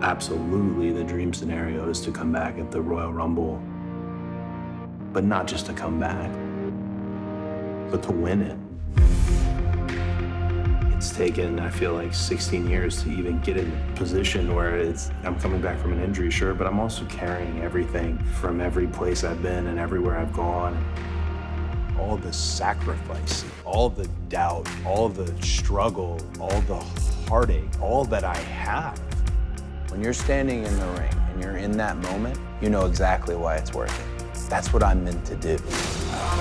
Absolutely, the dream scenario is to come back at the Royal Rumble, but not just to come back, but to win it. It's taken, I feel like, 16 years to even get in a position where I'm coming back from an injury, sure, but I'm also carrying everything from every place I've been and everywhere I've gone. All the sacrifice, all the doubt, all the struggle, all the heartache, all that I have. When you're standing in the ring and you're in that moment, you know exactly why it's worth it. That's what I'm meant to do. I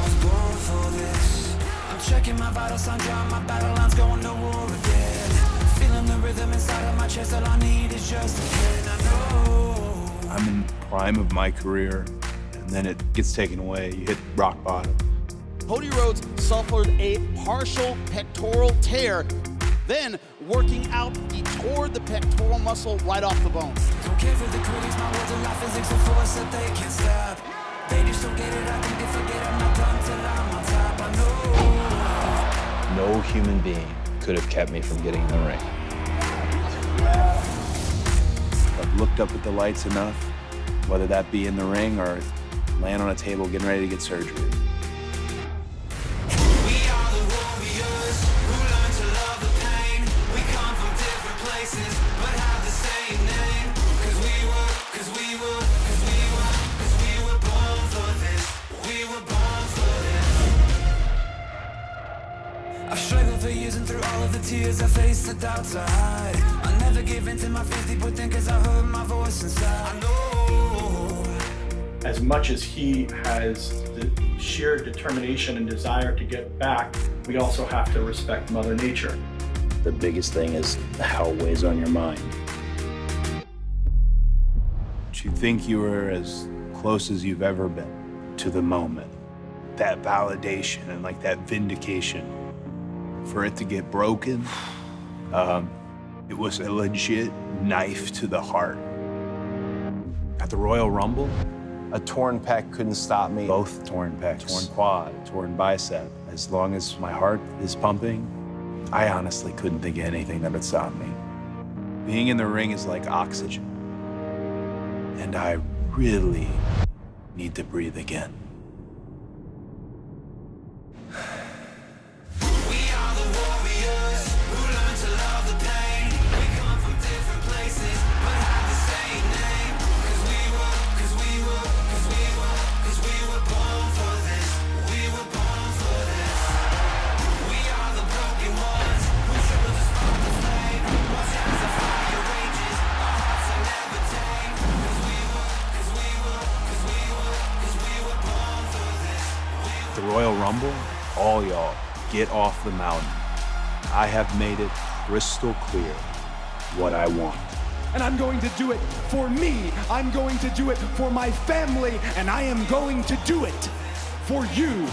was born for this. I'm checking my vital signs, drawing my battle lines, going to war again. Feeling the rhythm inside of my chest, all I need is just a pen. I know I'm in the prime of my career, and then it gets taken away. You hit rock bottom. Cody Rhodes suffered a partial pectoral tear. Then, working out, he tore the pectoral muscle right off the bone. don't care for the critics, my words are like physics, a force that they can't stop. They just don't get it, I think they forget I'm not done till I'm on top. I know No human being could have kept me from getting in the ring. I've looked up at the lights enough, whether that be in the ring or laying on a table getting ready to get surgery. we are the warriors who learn to love the pain. We come from different places, but have the same name. Cause we were born for this. We were born for this. I've struggled for years, and through all of the tears I faced, the doubts I hide. I never give in to my fears deep within, cause I heard my voice inside. I know. As much as he has the sheer determination and desire to get back, we also have to respect Mother Nature. The biggest thing is how it weighs on your mind. You think you were as close as you've ever been to the moment. That validation and like that vindication. For it to get broken, it was a legit knife to the heart. At the Royal Rumble, a torn pec couldn't stop me. Both torn pecs, torn quad, torn bicep. As long as my heart is pumping, I honestly couldn't think of anything that would stop me. Being in the ring is like oxygen. And I really need to breathe again. We are the warriors who learn to love the pain. We come from different places, but have the same name. Cause we were born for this. We were born for this. We are the broken ones who struggle to spark the flame. Watch as the fire rages, our hearts are never tame. Cause we were born for this. The Royal Rumble, all y'all, get off the mountain. I have made it crystal clear what I want. And I'm going to do it for me. I'm going to do it for my family. And I am going to do it for you.